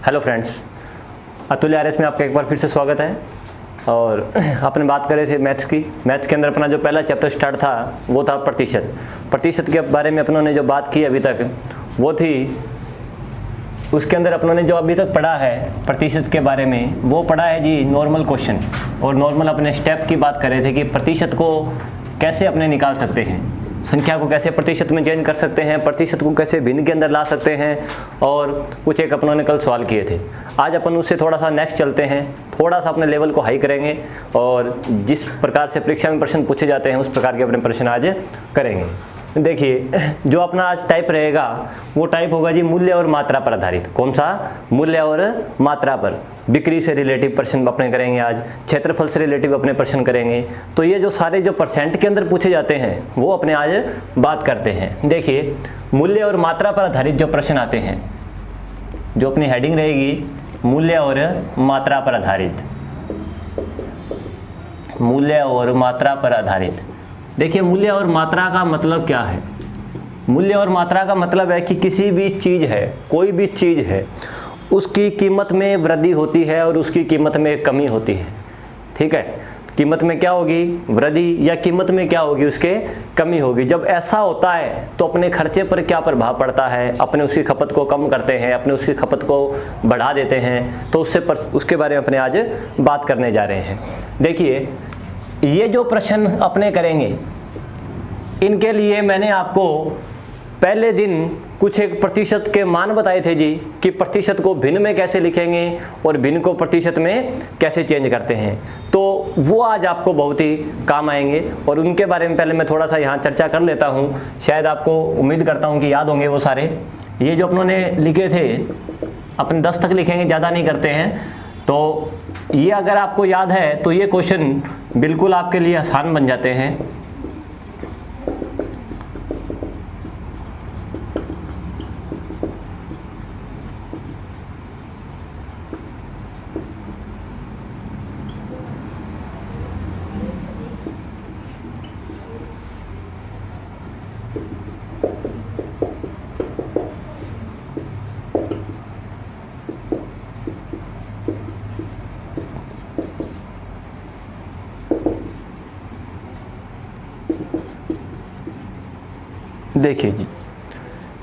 Hello friends, अतुल्य RS में आपका एक बार फिर से स्वागत है। और अपने बात कर रहे थे मैथ्स की। मैथ्स के अंदर अपना जो पहला चैप्टर स्टार्ट था वो था प्रतिशत के बारे में अपनों ने जो बात की अभी तक वो थी, उसके अंदर अपनों ने जो अभी तक पढ़ा है प्रतिशत के बारे में वो पढ़ा है जी नॉर्मल क्वेश्चन। और नॉर्मल अपने स्टेप की बात कर रहे थे कि प्रतिशत को कैसे अपने निकाल सकते हैं, संख्या को कैसे प्रतिशत में चेंज कर सकते हैं, प्रतिशत को कैसे भिन्न के अंदर ला सकते हैं, और कुछ एक अपनों ने कल सवाल किए थे। आज अपन उससे थोड़ा सा नेक्स्ट चलते हैं, थोड़ा सा अपने लेवल को हाई करेंगे और जिस प्रकार से परीक्षा में प्रश्न पूछे जाते हैं उस प्रकार के अपने प्रश्न आज करेंगे। देखिए, जो अपना आज टाइप रहेगा वो टाइप होगा जी मूल्य और मात्रा पर आधारित। कौन सा? मूल्य और मात्रा पर। बिक्री से रिलेटिव प्रश्न अपने करेंगे आज, क्षेत्रफल से रिलेटिव अपने प्रश्न करेंगे। तो ये जो सारे जो परसेंट के अंदर पूछे जाते हैं वो अपने आज बात करते हैं। देखिए, मूल्य और मात्रा पर आधारित जो प्रश्न आते हैं, जो अपनी हेडिंग रहेगी मूल्य और मात्रा पर आधारित, मूल्य और मात्रा पर आधारित। देखिए, मूल्य और मात्रा का मतलब क्या है? मूल्य और मात्रा का मतलब है कि किसी भी चीज़ है, कोई भी चीज़ है, उसकी कीमत में वृद्धि होती है और उसकी कीमत में कमी होती है। ठीक है, कीमत में क्या होगी? वृद्धि, या कीमत में क्या होगी? उसके कमी होगी। जब ऐसा होता है तो अपने खर्चे पर क्या प्रभाव पड़ता है? अपने उसकी खपत को कम करते हैं, अपने उसकी खपत को बढ़ा देते हैं। तो उसके बारे में अपने आज बात करने जा रहे हैं। देखिए, ये जो प्रश्न अपने करेंगे इनके लिए मैंने आपको पहले दिन कुछ एक प्रतिशत के मान बताए थे जी, कि प्रतिशत को भिन्न में कैसे लिखेंगे और भिन्न को प्रतिशत में कैसे चेंज करते हैं। तो वो आज आपको बहुत ही काम आएंगे और उनके बारे में पहले मैं थोड़ा सा यहाँ चर्चा कर लेता हूँ। शायद आपको, उम्मीद करता हूँ कि याद होंगे वो सारे। ये जो अपनों ने लिखे थे, अपन 10 तक लिखेंगे, ज़्यादा नहीं करते हैं। तो ये अगर आपको याद है तो ये क्वेश्चन बिल्कुल आपके लिए आसान बन जाते हैं। देखिए जी,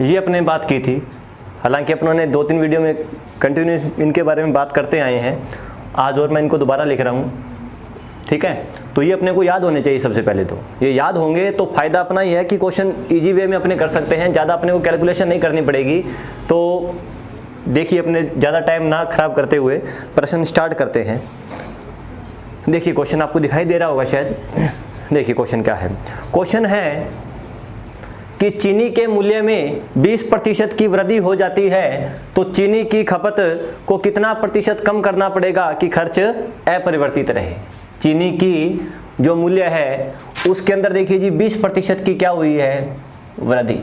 ये अपने बात की थी। हालांकि अपनों ने 2-3 वीडियो में कंटिन्यूस इनके बारे में बात करते आए हैं। आज और मैं इनको दोबारा लिख रहा हूँ। ठीक है, तो ये अपने को याद होने चाहिए। सबसे पहले तो ये याद होंगे तो फ़ायदा अपना ही है कि क्वेश्चन इजी वे में अपने कर सकते हैं, ज़्यादा अपने को कैलकुलेशन नहीं करनी पड़ेगी। तो देखिए, अपने ज़्यादा टाइम ना खराब करते हुए प्रश्न स्टार्ट करते हैं। देखिए, क्वेश्चन आपको दिखाई दे रहा होगा शायद। देखिए, क्वेश्चन क्या है? क्वेश्चन है कि चीनी के मूल्य में 20% की वृद्धि हो जाती है तो चीनी की खपत को कितना प्रतिशत कम करना पड़ेगा कि खर्च अपरिवर्तित रहे। चीनी की जो मूल्य है उसके अंदर देखिए जी 20% की क्या हुई है? वृद्धि।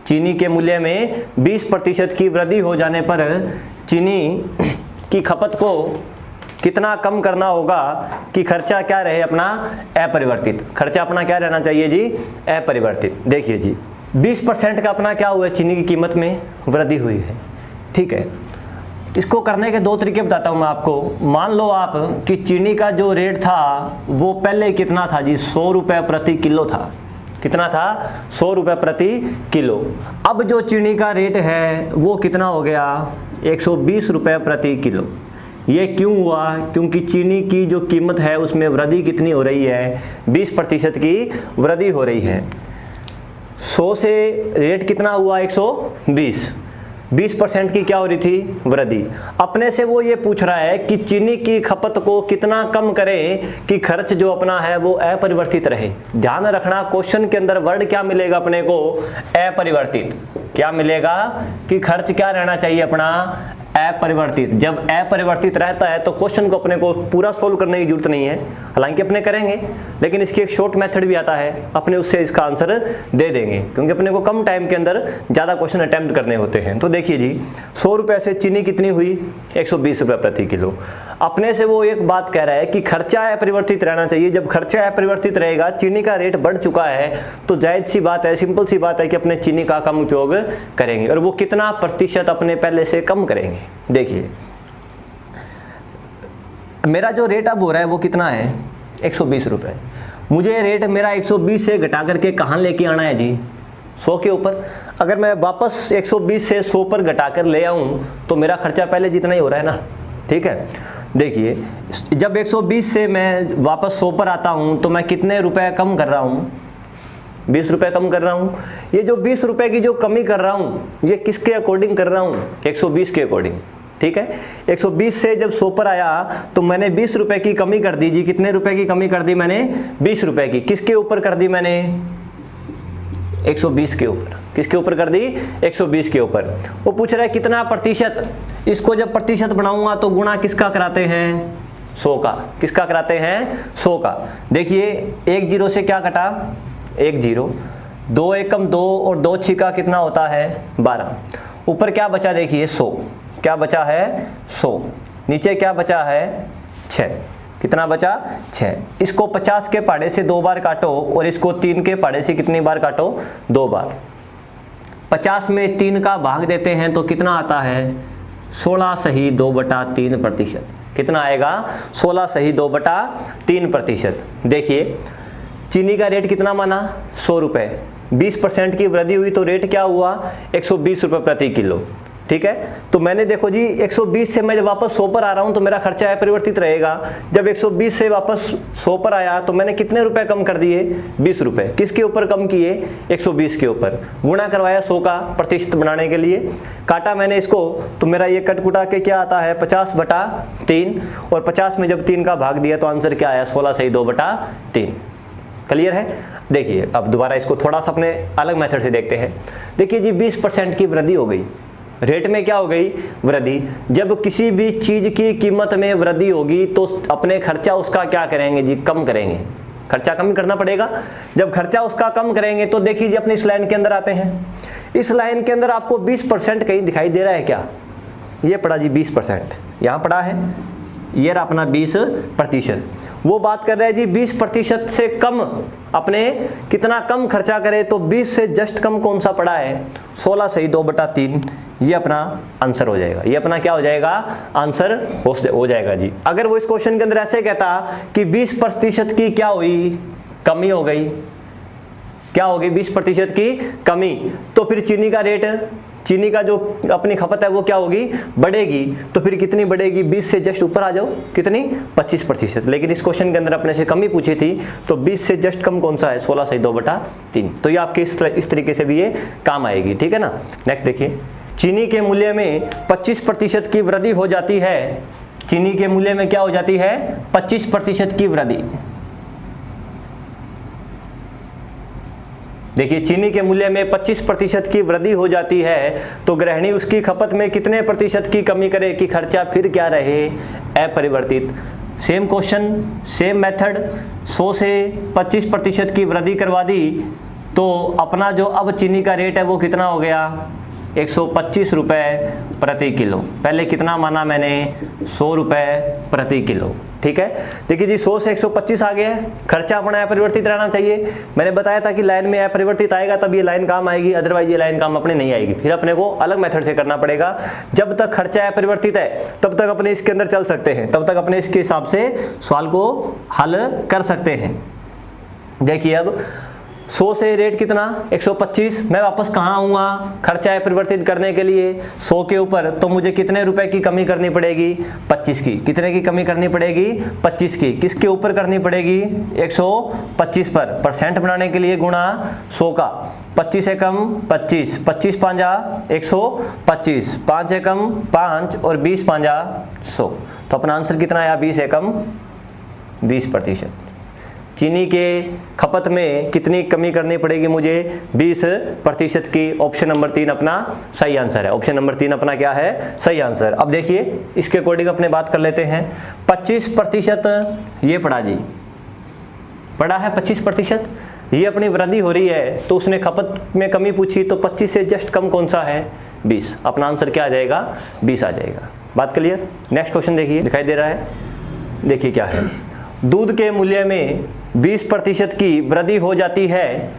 चीनी के मूल्य में 20% की वृद्धि हो जाने पर चीनी की खपत को कितना कम करना होगा कि खर्चा क्या रहे? अपना अपरिवर्तित। खर्चा अपना क्या रहना चाहिए जी? अपरिवर्तित। देखिए जी, 20% का अपना क्या हुआ? चीनी की कीमत में वृद्धि हुई है। ठीक है, इसको करने के 2 तरीके बताता हूँ मैं आपको। मान लो आप कि चीनी का जो रेट था वो पहले कितना था जी? 100 रुपये प्रति किलो था। कितना था? 100 रुपये प्रति किलो। अब जो चीनी का रेट है वो कितना हो गया? 120 रुपये प्रति किलो। ये क्यों हुआ? क्योंकि चीनी की जो कीमत है उसमें वृद्धि कितनी हो रही है? 20% की वृद्धि हो रही है। 100 से रेट कितना हुआ? 120। 20% की क्या हो रही थी? वृद्धि। अपने से वो ये पूछ रहा है कि चीनी की खपत को कितना कम करें कि खर्च जो अपना है वो अपरिवर्तित रहे। ध्यान रखना, क्वेश्चन के अंदर वर्ड क्या मिलेगा अपने को? अपरिवर्तित। क्या मिलेगा? कि खर्च क्या रहना चाहिए? अपना अपरिवर्तित। जब अपरिवर्तित रहता है तो क्वेश्चन को अपने को पूरा सोल्व करने की जरूरत नहीं है। हालांकि अपने करेंगे, लेकिन इसकी एक शॉर्ट मेथड भी आता है, अपने उससे इसका आंसर दे देंगे, क्योंकि अपने को कम टाइम के अंदर ज़्यादा क्वेश्चन अटेम्प्ट करने होते हैं। तो देखिए जी, 100 रुपये से चीनी कितनी हुई? 120 रुपये प्रति किलो। अपने से वो एक बात कह रहा है कि खर्चा अपरिवर्तित रहना चाहिए। जब खर्चा अपरिवर्तित रहेगा, चीनी का रेट बढ़ चुका है, तो जायज़ सी बात है, सिंपल सी बात है कि अपने चीनी का कम उपयोग करेंगे। और वो कितना प्रतिशत अपने पहले से कम करेंगे। देखिए मेरा जो रेट अब हो रहा है वो कितना है, 120 रुपये। मुझे रेट मेरा 120 से घटा करके कहाँ लेके आना है जी, 100 के ऊपर। अगर मैं वापस 120 से 100 पर घटा कर ले आऊँ तो मेरा खर्चा पहले जितना ही हो रहा है ना, ठीक है। देखिए जब 120 से मैं वापस 100 पर आता हूँ तो मैं कितने रुपए कम कर रहा हूँ, 20 रुपये कम कर रहा हूँ। ये जो 20 रुपये की जो कमी कर रहा हूँ, ये किसके अकॉर्डिंग कर रहा हूँ, 120 के अकॉर्डिंग, ठीक है। 120 से जब 100 पर आया तो मैंने 20 रुपये की कमी कर दी जी। कितने रुपए की कमी कर दी मैंने, 20 रुपये की। किसके ऊपर कर दी मैंने, 120 के ऊपर। किसके ऊपर कर दी, 120 के ऊपर। वो पूछ रहा है कितना प्रतिशत। इसको जब प्रतिशत बनाऊंगा तो गुणा किसका कराते हैं, 100 का। किसका कराते हैं, 100 का। देखिए 1 0 से क्या कटा, 1 0, 2 एकम 2 और 2 छिका कितना होता है, 12। ऊपर क्या बचा देखिए, 100। क्या बचा है, 100। नीचे क्या बचा है, 6। कितना बचा, 6। इसको 50 के पहाड़े से 2 बार काटो और इसको 3 के पहाड़े से कितनी बार काटो, 2 बार। 50 में 3 का भाग देते हैं तो कितना आता है, 16 सही 2/3 प्रतिशत। कितना आएगा, 16 सही 2/3 प्रतिशत। देखिए चीनी का रेट कितना माना, 100 रुपये। 20% की वृद्धि हुई तो रेट क्या हुआ, 120 रुपये प्रति किलो, ठीक है। तो मैंने देखो जी 120 से मैं जब वापस 100 पर आ रहा हूं तो मेरा खर्चा अपरिवर्तित रहेगा। जब 120 से वापस 100 पर आया तो मैंने कितने रुपए कम कर दिए, 20 रुपए। किसके ऊपर कम किए, 120 के ऊपर। गुणा करवाया 100 का प्रतिशत बनाने के लिए, काटा मैंने इसको तो मेरा ये कट कुटा के क्या आता है, 50/3। और 50 में जब 3 का भाग दिया तो आंसर क्या आया, 16 सही 2/3। क्लियर है। देखिए अब दोबारा इसको थोड़ा सा अपने अलग मेथड से देखते हैं। देखिए जी 20% की वृद्धि हो गई, रेट में क्या हो गई, वृद्धि। जब किसी भी चीज की कीमत में वृद्धि होगी तो अपने खर्चा उसका क्या करेंगे जी, कम करेंगे। खर्चा कम करना पड़ेगा। जब खर्चा उसका कम करेंगे तो देखिए जी अपनी इस लाइन के अंदर आते हैं। इस लाइन के अंदर आपको 20% कहीं दिखाई दे रहा है क्या, ये पड़ा जी 20%, यहाँ पड़ा है, ये रहा अपना 20%। वो बात कर रहे हैं जी 20% से कम अपने कितना कम खर्चा करे, तो 20 से जस्ट कम कौन सा पड़ा है, 16 सही 2/3। ये अपना आंसर हो जाएगा। ये अपना क्या हो जाएगा, आंसर हो जाएगा जी। अगर वो इस क्वेश्चन के अंदर ऐसे कहता कि 20% की क्या हुई, कमी हो गई, क्या होगी 20% की कमी, तो फिर चीनी का रेट, चीनी का जो अपनी खपत है वो क्या होगी, बढ़ेगी। तो फिर कितनी बढ़ेगी, 20 से जस्ट ऊपर आ जाओ, कितनी, 25%। लेकिन इस क्वेश्चन के अंदर अपने से कमी पूछी थी तो 20 से जस्ट कम कौन सा है, 16 सही 2/3। तो ये आपके इस तरीके से भी ये काम आएगी, ठीक है ना। नेक्स्ट देखिए, चीनी के मूल्य में 25% की वृद्धि हो जाती है। चीनी के मूल्य में क्या हो जाती है, 25% की वृद्धि। देखिए चीनी के मूल्य में 25% की वृद्धि हो जाती है तो गृहिणी उसकी खपत में कितने प्रतिशत की कमी करे कि खर्चा फिर क्या रहे, अपरिवर्तित। सेम क्वेश्चन, सेम मेथड, 100 से 25% की वृद्धि करवा दी तो अपना जो अब चीनी का रेट है वो कितना हो गया, 125 रुपये प्रति किलो। पहले कितना माना मैंने, 100 रुपये प्रति किलो, ठीक है। देखिए जी 100 से 125 आ गया है। खर्चा अपना अपरिवर्तित रहना चाहिए। मैंने बताया था कि लाइन में अपरिवर्तित आएगा तब ये लाइन काम आएगी, अदरवाइज ये लाइन काम अपने नहीं आएगी। फिर अपने को अलग मेथड से करना पड़ेगा। जब तक खर्चा अपरिवर्तित है तब तक अपने इसके अंदर चल सकते हैं, तब तक अपने इसके हिसाब से सवाल को हल कर सकते हैं। देखिए अब 100 से रेट कितना, 125। मैं वापस कहाँ आऊँगा, खर्चा अपरिवर्तित करने के लिए 100 के ऊपर, तो मुझे कितने रुपए की कमी करनी पड़ेगी, 25 की। कितने की कमी करनी पड़ेगी, 25 की। किसके ऊपर करनी पड़ेगी, 125 पर। परसेंट बनाने के लिए गुणा 100 का, 25 एकम 25, 25 पांजा 125, 5 एकम 5 और 20 पांजा 100। तो अपना आंसर कितना आया, 20 एकम 20%। चीनी के खपत में कितनी कमी करनी पड़ेगी मुझे, 20% की। ऑप्शन नंबर 3 अपना सही आंसर है। ऑप्शन नंबर 3 अपना क्या है, सही आंसर। अब देखिए इसके अकॉर्डिंग अपने बात कर लेते हैं। 25% ये पड़ा जी, पड़ा है 25%। ये अपनी वृद्धि हो रही है तो उसने खपत में कमी पूछी तो 25 से जस्ट कम कौन सा है, 20। अपना आंसर क्या आ जाएगा, 20 आ जाएगा। बात क्लियर। नेक्स्ट क्वेश्चन देखिए, दिखाई दे रहा है, देखिए क्या है। दूध के मूल्य में 20% की वृद्धि हो जाती है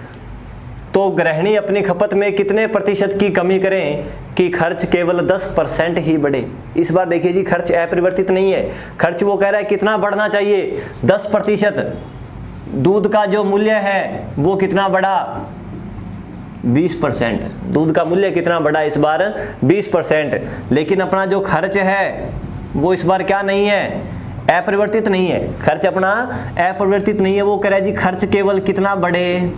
तो गृहिणी अपनी खपत में कितने प्रतिशत की कमी करें कि खर्च केवल 10% ही बढ़े। इस बार देखिए जी, खर्च अपरिवर्तित नहीं है, खर्च वो कह रहा है कितना बढ़ना चाहिए, 10%। दूध का जो मूल्य है वो कितना बढ़ा, 20%। दूध का मूल्य कितना बढ़ा इस बार, 20%। लेकिन अपना जो खर्च है वो इस बार क्या नहीं है, अपरिवर्तित नहीं है। खर्च अपना अपरिवर्तित नहीं है, वो कह रहा है जी खर्च केवल कितना बढ़े,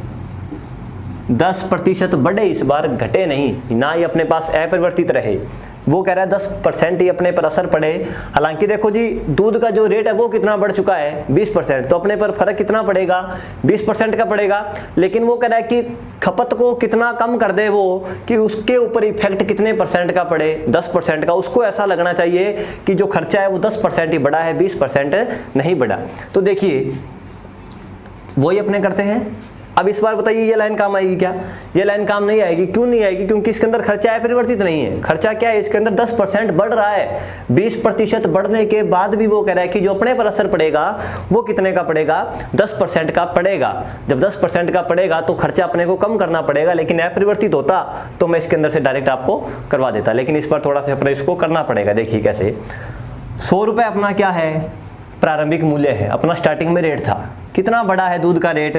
10% बढ़े, इस बार घटे नहीं, ना ही अपने पास अपरिवर्तित रहे। वो कह रहा है 10% ही अपने पर असर पड़े। हालांकि देखो जी, दूध का जो रेट है वो कितना बढ़ चुका है, 20%, तो अपने पर फर्क कितना पड़ेगा, 20% का पड़ेगा। लेकिन वो कह रहा है कि खपत को कितना कम कर दे वो, कि उसके ऊपर इफेक्ट कितने परसेंट का पड़े, 10% का। उसको ऐसा लगना चाहिए कि जो खर्चा है वो 10% ही बढ़ा है, 20% नहीं बढ़ा। तो देखिए वही अपने करते हैं। अब इस बार बताइए ये लाइन काम आएगी क्या, ये लाइन काम नहीं आएगी। क्यों नहीं आएगी, क्योंकि इसके अंदर खर्चा अपरिवर्तित नहीं है। खर्चा क्या है, इसके अंदर 10% बढ़ रहा है। 20% बढ़ने के बाद भी वो कह रहा है कि जो अपने पर असर पड़ेगा वो कितने का पड़ेगा, 10% का पड़ेगा। जब 10% का पड़ेगा तो खर्चा अपने को कम करना पड़ेगा। लेकिन अपरिवर्तित होता तो मैं इसके अंदर से डायरेक्ट आपको करवा देता, लेकिन इस पर थोड़ा सा अपने इसको करना पड़ेगा। देखिए कैसे, 100 रुपये अपना क्या है, प्रारंभिक मूल्य है, अपना स्टार्टिंग में रेट था। कितना बढ़ा है दूध का रेट,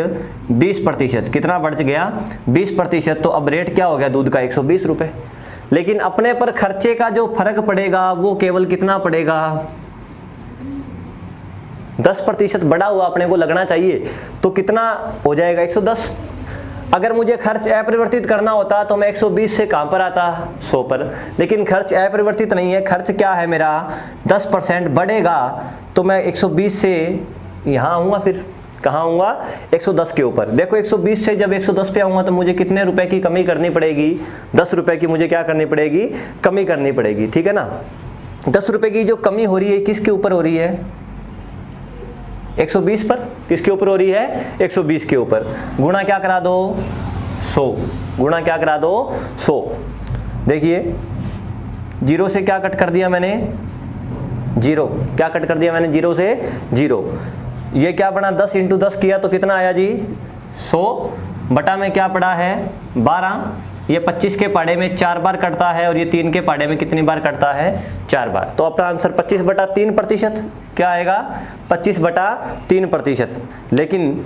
20%। कितना बढ़ गया, 20%। तो अब रेट क्या हो गया दूध का, 120 रुपये। लेकिन अपने पर खर्चे का जो फर्क पड़ेगा वो केवल कितना पड़ेगा, 10% बढ़ा हुआ अपने को लगना चाहिए, तो कितना हो जाएगा, 110। अगर मुझे खर्च अपरिवर्तित करना होता तो मैं 120 से कहाँ पर आता, 100 पर। लेकिन खर्च अपरिवर्तित नहीं है, खर्च क्या है मेरा, 10% बढ़ेगा, तो मैं 120 से यहाँ आऊँगा, फिर कहाँ आऊँगा, 110 के ऊपर। देखो 120 से जब 110 पे आऊँगा तो मुझे कितने रुपए की कमी करनी पड़ेगी, 10 रुपए की मुझे क्या करनी पड़ेगी, कमी करनी पड़ेगी, ठीक है ना। 10 रुपए की जो कमी हो रही है किसके ऊपर हो रही है, 120 पर। किसके ऊपर हो रही है, 120 के ऊपर। गुणा क्या करा दो, 100। गुणा क्या करा दो, 100। देखिए 0 से क्या कट कर दिया मैंने, 0। क्या कट कर दिया मैंने, 0 से 0। ये क्या बना, 10 × 10 किया तो कितना आया जी, 100 बटा में क्या पड़ा है, 12। ये 25 के पाड़े में 4 बार कटता है और ये 3 के पाड़े में कितनी बार कटता है, 4 बार। तो अपना आंसर 25/3%। क्या आएगा, 25/3%। लेकिन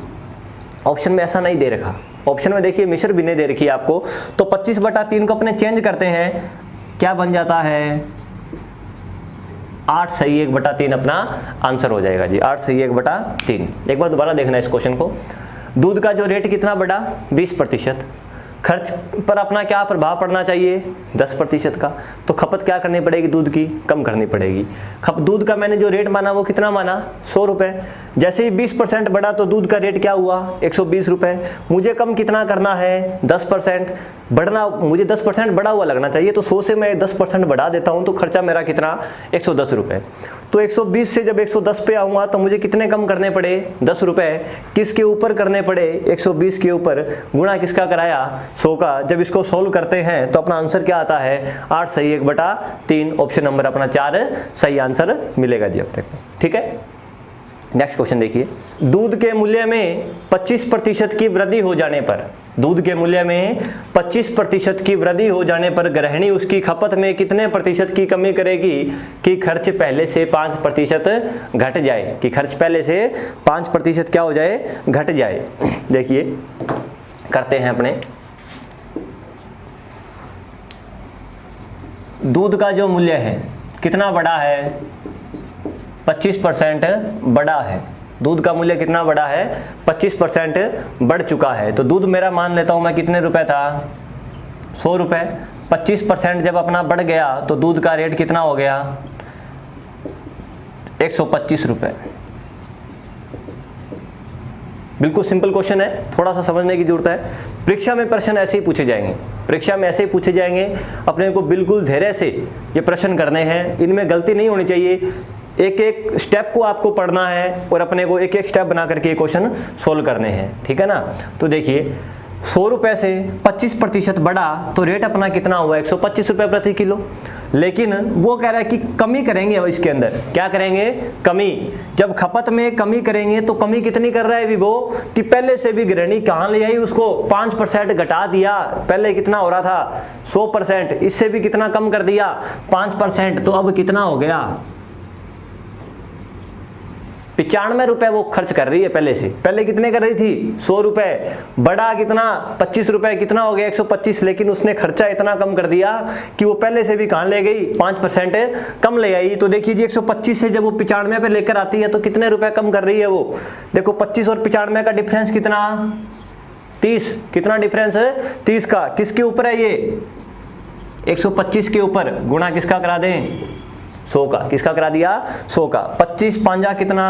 ऑप्शन में ऐसा नहीं दे रखा। ऑप्शन में देखिए मिश्र भिन्नें दे रखी है आपको, तो 25/3 को अपने चेंज करते हैं, क्या बन जाता है, 8 सही 1/3 अपना आंसर हो जाएगा जी, 8 सही 1/3। एक बार दोबारा देखना इस क्वेश्चन को। दूध का जो रेट कितना बढ़ा, 20%। खर्च पर अपना क्या प्रभाव पड़ना चाहिए, 10% का। तो खपत क्या करनी पड़ेगी, दूध की कम करनी पड़ेगी। दूध का मैंने जो रेट माना वो कितना माना, 100 रुपये। जैसे ही 20% बढ़ा तो दूध का रेट क्या हुआ, 120 रुपये। मुझे कम कितना करना है, 10% बढ़ना, मुझे 10% बढ़ा हुआ लगना चाहिए। तो 100 से मैं 10% बढ़ा देता हूँ तो खर्चा मेरा कितना, 110 रुपये। तो 120 से जब 110 पे आऊँगा तो मुझे कितने कम करने पड़े, 10 रुपये। किसके ऊपर करने पड़े, 120 के ऊपर। गुणा किसका कराया, 100 का। जब इसको सोल्व करते हैं तो अपना आंसर क्या आता है, 8 सही 1/3। ऑप्शन नंबर अपना 4 सही आंसर मिलेगा जी अपने को, ठीक है। नेक्स्ट क्वेश्चन देखिए, दूध के मूल्य में 25% की वृद्धि हो जाने पर, दूध के मूल्य में 25% की वृद्धि हो जाने पर गृहिणी उसकी खपत में कितने प्रतिशत की कमी करेगी कि खर्च पहले से 5% घट जाए, कि खर्च पहले से 5% क्या हो जाए, घट जाए। देखिए करते हैं अपने, दूध का जो मूल्य है कितना बड़ा है, 25% बड़ा है। दूध का मूल्य कितना बड़ा है, 25% बढ़ चुका है। तो दूध मेरा मान लेता हूँ मैं कितने रुपए था, 100 रुपये। 25% जब अपना बढ़ गया तो दूध का रेट कितना हो गया, 125 रुपये। बिल्कुल सिंपल क्वेश्चन है, थोड़ा सा समझने की जरूरत है। परीक्षा में प्रश्न ऐसे ही पूछे जाएंगे, परीक्षा में ऐसे ही पूछे जाएंगे। अपने को बिल्कुल धैर्य से ये प्रश्न करने हैं, इनमें गलती नहीं होनी चाहिए। एक एक स्टेप को आपको पढ़ना है और अपने को एक एक स्टेप बना करके क्वेश्चन सोल्व करने हैं, ठीक है ना। तो देखिए 100 रुपये से 25% बढ़ा तो रेट अपना कितना हुआ 125 रुपये प्रति किलो। लेकिन वो कह रहा है कि कमी करेंगे, अब इसके अंदर क्या करेंगे, कमी। जब खपत में कमी करेंगे तो कमी कितनी कर रहा है विवो कि पहले से भी गृहिणी कहाँ ले आई, उसको 5% घटा दिया। पहले कितना हो रहा था 100%, इससे भी कितना कम कर दिया 5%। तो अब कितना हो गया 95 रुपये वो खर्च कर रही है पहले से। पहले कितने कर रही थी 100 रुपये, बड़ा कितना 25 रुपये, कितना हो गया 125। लेकिन उसने खर्चा इतना कम कर दिया कि वो पहले से भी कहाँ ले गई 5% कम ले आई। तो देखिए जी 125 से जब वो 95 पे लेकर आती है तो कितने रुपए कम कर रही है वो। देखो 25 और 95 का डिफरेंस कितना 30, कितना डिफरेंस है 30 का। किसके ऊपर है ये 125 के ऊपर, गुणा किसका करा दें 100 का। किसका करा दिया 100 का। 25 पांजा कितना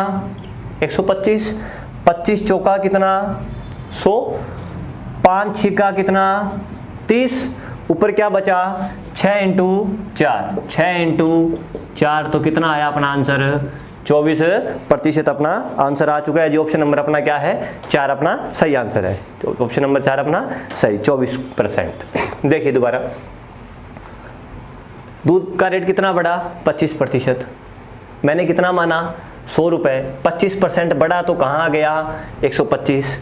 125, 25 चौका कितना 100, 5 छिका कितना 30, ऊपर क्या बचा 6 इंटू 4, 6 इंटू 4 तो कितना आया अपना आंसर 24% अपना आंसर आ चुका है जी। ऑप्शन नंबर अपना क्या है 4 अपना सही आंसर है। तो ऑप्शन नंबर 4 अपना सही 24%। देखिए दोबारा, दूध का रेट कितना बढ़ा 25%। मैंने कितना माना 100 रुपये, 25% बढ़ा तो कहाँ आ गया 125।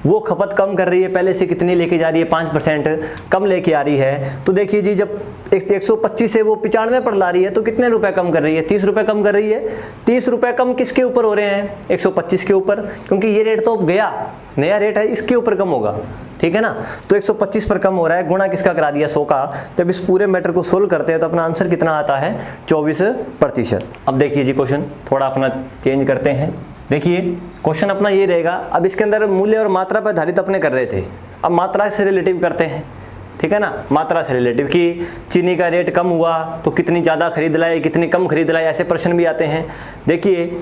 वो खपत कम कर रही है, पहले से कितनी लेके जा रही है 5% कम लेके आ रही है। तो देखिए जी जब 125 से वो 95 पर ला रही है तो कितने रुपए कम कर रही है 30 रुपये कम कर रही है। 30 रुपये कम किसके ऊपर हो रहे हैं 125 के ऊपर, क्योंकि ये रेट तो गया, नया रेट है, इसके ऊपर कम होगा, ठीक है ना। तो 125 पर कम हो रहा है, गुणा किसका करा दिया 100 का। जब इस पूरे मैटर को सोल्व करते हैं तो अपना आंसर कितना आता है 24%। अब देखिए जी क्वेश्चन थोड़ा अपना चेंज करते हैं। देखिए क्वेश्चन अपना ये रहेगा, अब इसके अंदर मूल्य और मात्रा पर आधारित अपने कर रहे थे, अब मात्रा से रिलेटिव करते हैं, ठीक है ना। मात्रा से रिलेटिव कि चीनी का रेट कम हुआ तो कितनी ज़्यादा खरीद लाए, कितनी कम खरीद लाए, ऐसे प्रश्न भी आते हैं। देखिए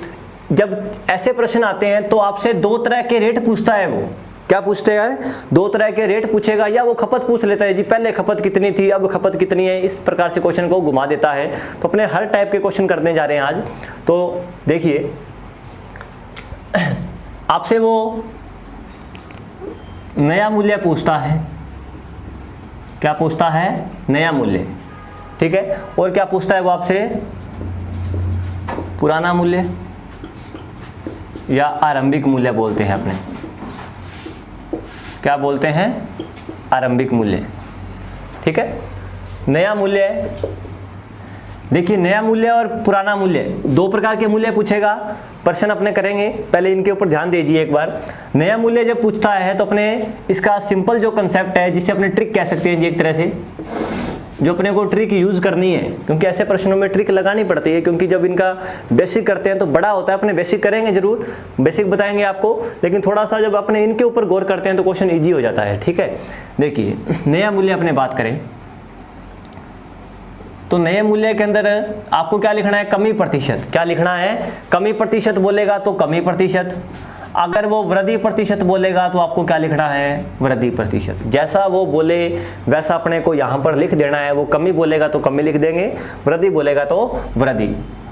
जब ऐसे प्रश्न आते हैं तो आपसे 2 तरह के रेट पूछता है। वो क्या पूछते हैं 2 तरह के रेट पूछेगा, या वो खपत पूछ लेता है जी पहले खपत कितनी थी अब खपत कितनी है, इस प्रकार से क्वेश्चन को घुमा देता है। तो अपने हर टाइप के क्वेश्चन करने जा रहे हैं आज। तो देखिए आपसे वो नया मूल्य पूछता है, क्या पूछता है नया मूल्य, ठीक है। और क्या पूछता है वो आपसे पुराना मूल्य या आरंभिक मूल्य बोलते हैं अपने, क्या बोलते हैं आरंभिक मूल्य, ठीक है। नया मूल्य, देखिए नया मूल्य और पुराना मूल्य 2 प्रकार के मूल्य पूछेगा, प्रश्न अपने करेंगे। पहले इनके ऊपर ध्यान दीजिए एक बार। नया मूल्य जब पूछता है तो अपने इसका सिंपल जो कंसेप्ट है, जिसे अपने ट्रिक कह सकते हैं जी एक तरह से, जो अपने को ट्रिक यूज़ करनी है, क्योंकि ऐसे प्रश्नों में ट्रिक लगानी पड़ती है, क्योंकि जब इनका बेसिक करते हैं तो बड़ा होता है। अपने बेसिक करेंगे जरूर, बेसिक बताएंगे आपको, लेकिन थोड़ा सा जब अपने इनके ऊपर गौर करते हैं तो क्वेश्चन ईजी हो जाता है, ठीक है। देखिए नया मूल्य अपने बात करें तो नए मूल्य के अंदर आपको क्या लिखना है कमी प्रतिशत। क्या लिखना है कमी प्रतिशत बोलेगा तो कमी प्रतिशत, अगर वो वृद्धि प्रतिशत बोलेगा तो आपको क्या लिखना है वृद्धि प्रतिशत। जैसा वो बोले वैसा अपने को यहाँ पर लिख देना है। वो कमी बोलेगा तो कमी लिख देंगे, वृद्धि बोलेगा तो वृद्धि।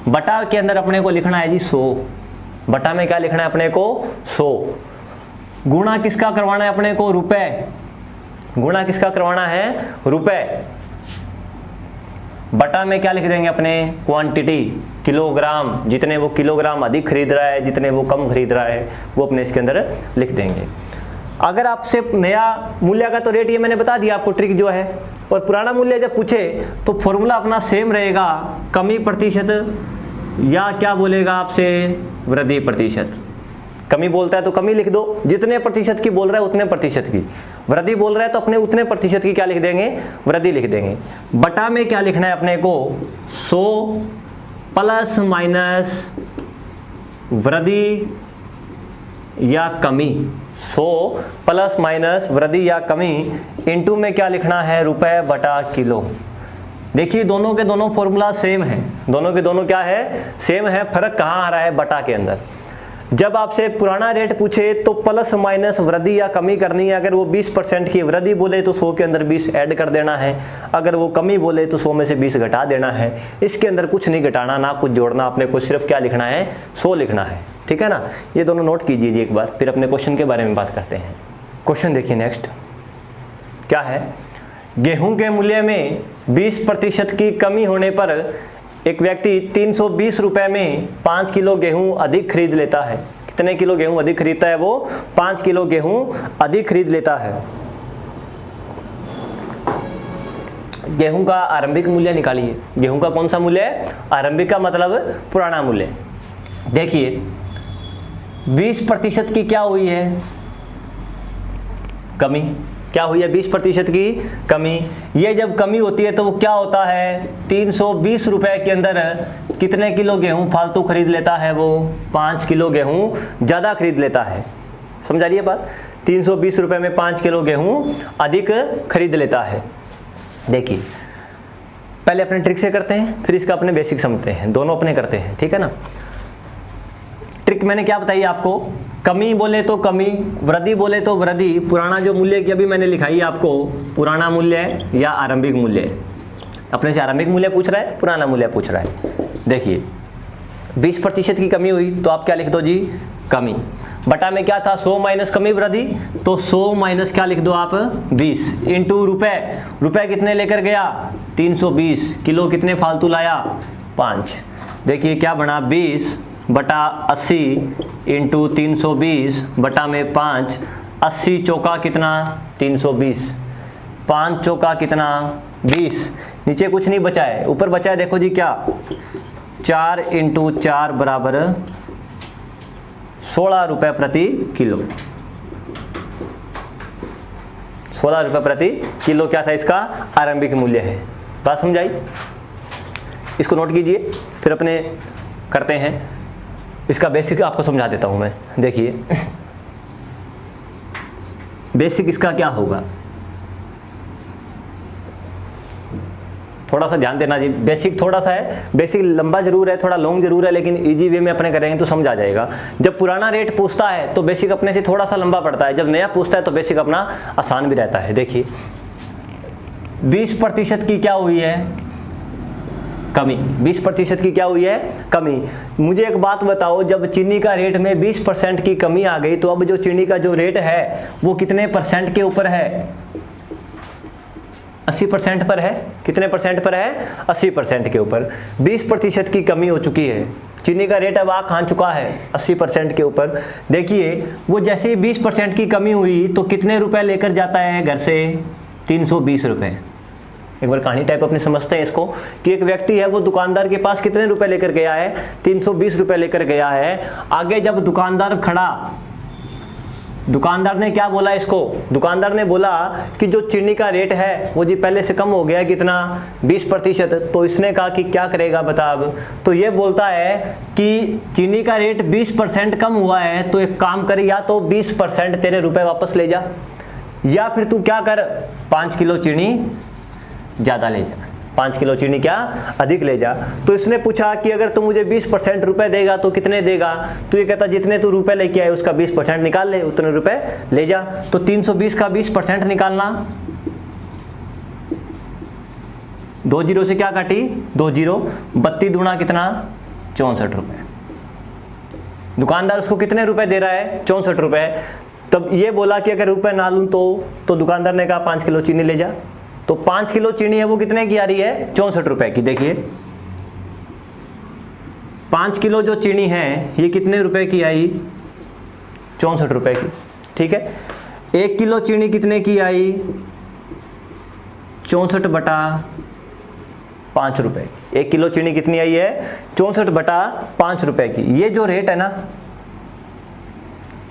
बटा के अंदर अपने को लिखना है जी 100, बटा में क्या लिखना है अपने को 100। गुणा किसका करवाना है अपने को रुपए, गुणा किसका करवाना है रुपए। बटा में क्या लिख देंगे अपने क्वांटिटी, किलोग्राम, जितने वो किलोग्राम अधिक खरीद रहा है जितने वो कम खरीद रहा है वो अपने इसके अंदर लिख देंगे। अगर आपसे नया मूल्य का तो रेट ये मैंने बता दिया आपको ट्रिक जो है, और पुराना मूल्य जब पूछे तो फॉर्मूला अपना सेम रहेगा, कमी प्रतिशत या क्या बोलेगा आपसे वृद्धि प्रतिशत। कमी बोलता है तो कमी लिख दो, जितने प्रतिशत की बोल रहा है उतने प्रतिशत की। वृद्धि बोल रहा है तो अपने उतने प्रतिशत की क्या लिख देंगे वृद्धि लिख देंगे। बटा में क्या लिखना है अपने को 100 प्लस माइनस वृद्धि या कमी, 100 प्लस माइनस वृद्धि या कमी, इनटू में क्या लिखना है रुपए बटा किलो। देखिए दोनों के दोनों फॉर्मूला सेम है, दोनों के दोनों क्या है सेम है। फर्क कहाँ आ रहा है बटा के अंदर। जब आपसे पुराना रेट पूछे तो प्लस माइनस वृद्धि या कमी करनी है। अगर वो 20% की वृद्धि बोले तो 100 के अंदर 20 ऐड कर देना है, अगर वो कमी बोले तो 100 में से 20 घटा देना है। इसके अंदर कुछ नहीं घटाना ना कुछ जोड़ना, अपने को सिर्फ क्या लिखना है 100 लिखना है, ठीक है ना। ये दोनों नोट कीजिए जी एक बार, फिर अपने क्वेश्चन के बारे में बात करते हैं। क्वेश्चन देखिए नेक्स्ट, क्या है, गेहूं के मूल्य में 20% की कमी होने पर एक व्यक्ति 320 रुपए में 5 किलो गेहूं अधिक खरीद लेता है। कितने किलो गेहूं अधिक खरीदता है वो? 5 किलो गेहूं अधिक खरीद लेता है। गेहूं का आरंभिक मूल्य निकालिए। गेहूं का कौन सा मूल्य है? आरंभिक का मतलब पुराना मूल्य। देखिए 20% की क्या हुई है? कमी। क्या हुई है? 20% की कमी। ये जब कमी होती है तो वो क्या होता है? 320 रुपए के अंदर कितने किलो गेहूं फालतू खरीद लेता है वो? 5 किलो गेहूं ज़्यादा खरीद लेता है। समझा रही है बात? 320 रुपए में 5 किलो गेहूं अधिक खरीद लेता है। देखिए पहले अपने ट्रिक से करते हैं, फिर इसका अपने बेसिक समझते हैं, दोनों अपने करते हैं, ठीक है ना। ट्रिक मैंने क्या बताई आपको? कमी बोले तो कमी, वृद्धि बोले तो वृद्धि। पुराना जो मूल्य की अभी मैंने लिखाई आपको, पुराना मूल्य या आरंभिक मूल्य। अपने से आरंभिक मूल्य पूछ रहा है, पुराना मूल्य पूछ रहा है। देखिए 20% की कमी हुई तो आप क्या लिख दो जी? कमी। बटा में क्या था? 100 माइनस कमी वृद्धि, तो 100 माइनस क्या लिख दो आप? 20 इंटू रुपए। रुपए कितने लेकर गया? 320। किलो कितने फालतू लाया? 5। देखिए क्या बना? 20 बटा 80 इंटू 320 बटा में 5। 80 चौका कितना? 320। 5 चौका कितना? 20। नीचे कुछ नहीं बचा है, ऊपर बचा है देखो जी क्या? 4 इंटू 4 बराबर 16 रुपये प्रति किलो। 16 रुपये प्रति किलो क्या था? इसका आरंभिक मूल्य है। बात समझाई? इसको नोट कीजिए, फिर अपने करते हैं। इसका बेसिक आपको समझा देता हूं मैं। देखिए बेसिक इसका क्या होगा, थोड़ा सा ध्यान देना जी। बेसिक थोड़ा सा है, बेसिक लंबा जरूर है, थोड़ा लॉन्ग जरूर है, लेकिन इजी वे में अपने करेंगे तो समझ आ जाएगा। जब पुराना रेट पूछता है तो बेसिक अपने से थोड़ा सा लंबा पड़ता है, जब नया पूछता है तो बेसिक अपना आसान भी रहता है। देखिए 20% की क्या हुई है? कमी। 20% की क्या हुई है? कमी। मुझे एक बात बताओ, जब चीनी का रेट में 20% की कमी आ गई तो अब जो चीनी का जो रेट है वो कितने परसेंट के ऊपर है? 80% पर है। कितने परसेंट पर है? 80% के ऊपर। 20% की कमी हो चुकी है, चीनी का रेट अब आ खा चुका है 80% के ऊपर। देखिए वो जैसे ही 20% की कमी हुई तो कितने रुपए लेकर जाता है घर से? 320 रुपए। एक बार कहानी टाइप अपने समझते हैं इसको, कि एक व्यक्ति है वो दुकानदार के पास कितने रुपए लेकर गया है? 320 रुपए लेकर गया है। आगे जब दुकानदार खड़ा, दुकानदार ने क्या बोला इसको? दुकानदार ने बोला कि जो चीनी का रेट है वो जी पहले से कम हो गया है, कितना? 20%। तो इसने कहा कि क्या करेगा बता अब? तो ये बोलता है कि चीनी का रेट 20% कम हुआ है तो एक काम कर, या तो 20% तेरे रुपए वापस ले जा, या फिर तू क्या कर, 5 किलो चीनी ज़्यादा ले जा, 5 किलो चीनी क्या अधिक ले जा। तो इसने पूछा कि अगर तू मुझे 20% रुपए देगा तो कितने देगा? तो ये कहता जितने तू रुपए लेके आए उसका 20% निकाल ले, उतने रुपए ले जा। तो 320 का 20% निकालना, 2 जीरो से क्या काटी? 2 जीरो। 32 दूना कितना? 64 रुपए। दुकानदार उसको कितने रुपए दे रहा है? 64 रुपए। तब ये बोला कि अगर रुपए ना लूँ तो दुकानदार ने कहा 5 किलो चीनी ले जा। तो 5 किलो चीनी है वो कितने की आ रही है? 64 रुपए की। देखिए 5 किलो जो चीनी है ये कितने रुपए की आई? 64 रुपए की। ठीक है। 1 किलो चीनी कितने की आई? 64 बटा 5 रुपए। 1 किलो चीनी कितनी आई है? 64 बटा 5 रुपए की। ये जो रेट है ना,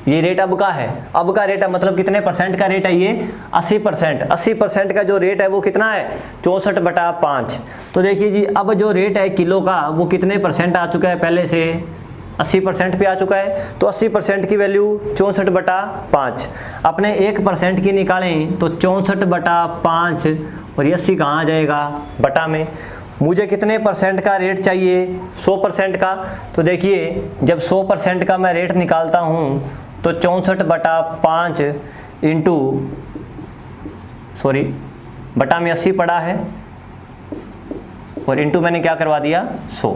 ये रेट अब का है, अब का रेट है, मतलब कितने परसेंट का रेट है ये? 80%। 80% का जो रेट है वो कितना है? 64 बटा 5। तो देखिए जी अब जो रेट है किलो का वो कितने परसेंट आ चुका है? पहले से 80% पे आ चुका है। तो 80% की वैल्यू 64 बटा 5। अपने 1% की निकालें तो 64 बटा 5 और ये 80 कहाँ आ जाएगा? बटा में। मुझे कितने परसेंट का रेट चाहिए? 100% का। तो देखिए जब 100% का मैं रेट निकालता हूँ तो 64 बटा 5 इंटू बटा में 80 पड़ा है और इंटू मैंने क्या करवा दिया? 100,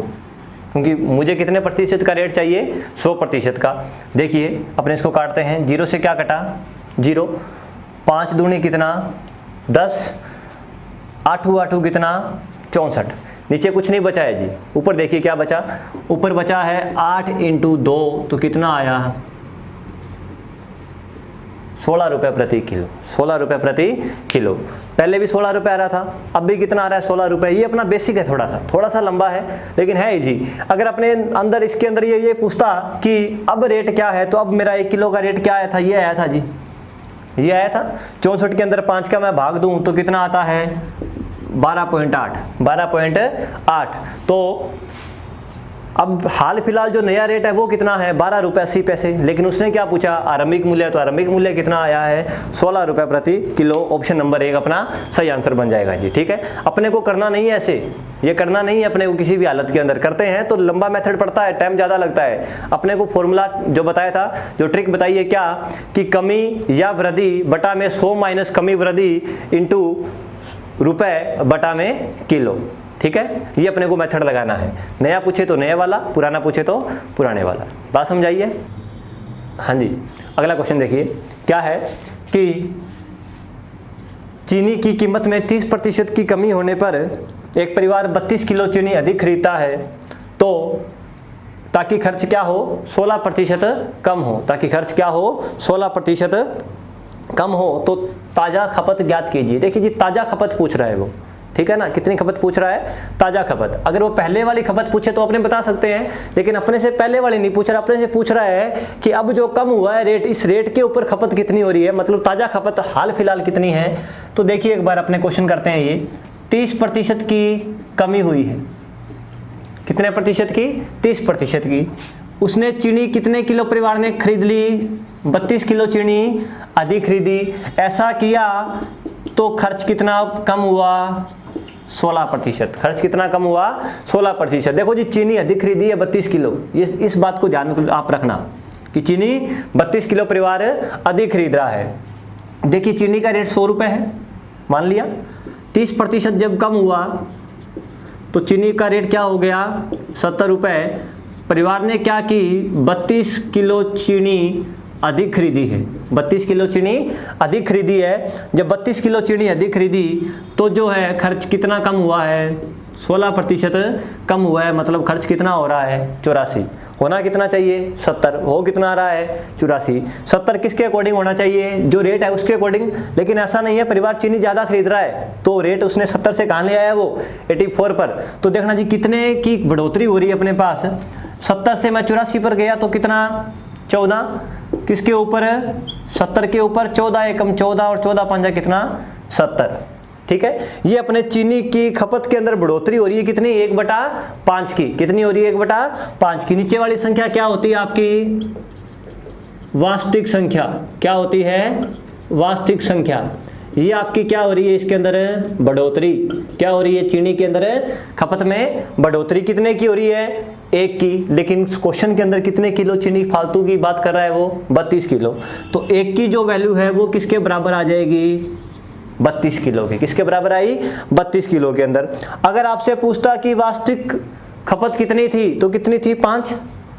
क्योंकि मुझे कितने प्रतिशत का रेट चाहिए? 100% का। देखिए अपने इसको काटते हैं, 0 से क्या कटा? 0। 5 दूनी कितना? 10 8 8 कितना 64, नीचे कुछ नहीं बचा है जी। ऊपर देखिए क्या बचा, ऊपर बचा है 8 × 2 तो कितना आया 16 रुपये प्रति किलो। 16 रुपये प्रति किलो, पहले भी 16 रुपये आ रहा था, अब भी कितना आ रहा है 16 रुपये। ये अपना बेसिक है, थोड़ा सा लंबा है लेकिन है जी। अगर अपने अंदर इसके अंदर ये पूछता कि अब रेट क्या है, तो अब मेरा 1 किलो का रेट क्या आया था, ये आया था जी, ये आया था 64 के अंदर 5 का मैं भाग दूं तो कितना आता है 12.8। तो अब हाल फिलहाल जो नया रेट है वो कितना है 12 रुपये 80 पैसे। लेकिन उसने क्या पूछा आरंभिक मूल्य, तो आरंभिक मूल्य कितना आया है 16 रुपये प्रति किलो। ऑप्शन नंबर 1 अपना सही आंसर बन जाएगा जी। ठीक है, अपने को करना नहीं है ऐसे, ये करना नहीं है अपने को किसी भी हालत के अंदर। करते हैं तो लंबा मेथड पड़ता है, टाइम ज़्यादा लगता है। अपने को फॉर्मूला जो बताया था, जो ट्रिक बताई है क्या, कि कमी या वृद्धि बटा में 100 माइनस कमी वृद्धि इंटू रुपए बटा में किलो। ठीक है, ये अपने को मेथड लगाना है। नया पूछे तो नया वाला, पुराना पूछे तो पुराने वाला। बात समझाइए। हाँ जी, अगला क्वेश्चन देखिए क्या है कि चीनी की कीमत में 30% की कमी होने पर एक परिवार 32 किलो चीनी अधिक खरीदता है, तो ताकि खर्च क्या हो 16% कम हो, ताकि खर्च क्या हो 16% कम हो, तो ताज़ा खपत ज्ञात कीजिए। देखिए जी, ताज़ा खपत पूछ रहा है वो, ठीक है ना, कितनी खपत पूछ रहा है ताज़ा खपत। अगर वो पहले वाली खपत पूछे तो अपने बता सकते हैं, लेकिन अपने से पहले वाली नहीं पूछ रहा, अपने से पूछ रहा है कि अब जो कम हुआ है रेट, इस रेट के ऊपर खपत कितनी हो रही है, मतलब ताज़ा खपत हाल फिलहाल कितनी है। तो देखिए एक बार अपने क्वेश्चन करते हैं। ये 30% की कमी हुई है, कितने प्रतिशत की 30% की। उसने चीनी कितने किलो परिवार ने खरीद ली 32 किलो चीनी अधिक खरीदी। ऐसा किया तो खर्च कितना कम हुआ 16%। खर्च कितना कम हुआ 16%। देखो जी, चीनी अधिक खरीदी है 32 किलो, ये इस बात को ध्यान आप रखना कि चीनी 32 किलो परिवार अधिक खरीद रहा है। देखिए चीनी का रेट 100 रुपये है, मान लिया 30% जब कम हुआ तो चीनी का रेट क्या हो गया 70 रुपये। परिवार ने क्या की 32 किलो चीनी अधिक खरीदी है, 32 किलो चीनी अधिक खरीदी है। जब 32 किलो चीनी अधिक खरीदी तो जो है खर्च कितना कम हुआ है 16% कम हुआ है। मतलब खर्च कितना हो रहा है 84, होना कितना चाहिए 70, हो कितना आ रहा है 84। 70 किसके अकॉर्डिंग होना चाहिए, जो रेट है उसके अकॉर्डिंग। लेकिन ऐसा नहीं है, परिवार चीनी ज़्यादा खरीद रहा है तो रेट उसने 70 से कहाँ ले आया वो 84 पर। तो देखना जी कितने की बढ़ोतरी हो रही है अपने पास। 70 से मैं 84 पर गया तो कितना 14, किसके ऊपर है 70 के ऊपर 14 एकम 14 और 14 पंजा कितना 70। ठीक है, ये अपने चीनी की खपत के अंदर बढ़ोतरी हो रही है कितनी 1/5 की। कितनी हो रही है 1/5 की। नीचे वाली संख्या क्या होती है आपकी वास्तविक संख्या, क्या होती है वास्तविक संख्या। ये आपकी क्या हो रही है इसके अंदर बढ़ोतरी, क्या हो रही है चीनी के अंदर खपत में बढ़ोतरी। कितने की हो रही है 1 की। लेकिन क्वेश्चन के अंदर कितने किलो चीनी फालतू की बात कर रहा है वो 32 किलो। तो 1 की जो वैल्यू है वो किसके बराबर आ जाएगी 32 किलो के। किसके बराबर आई 32 किलो के अंदर। अगर आपसे पूछता कि वास्तविक खपत कितनी थी तो कितनी थी 5।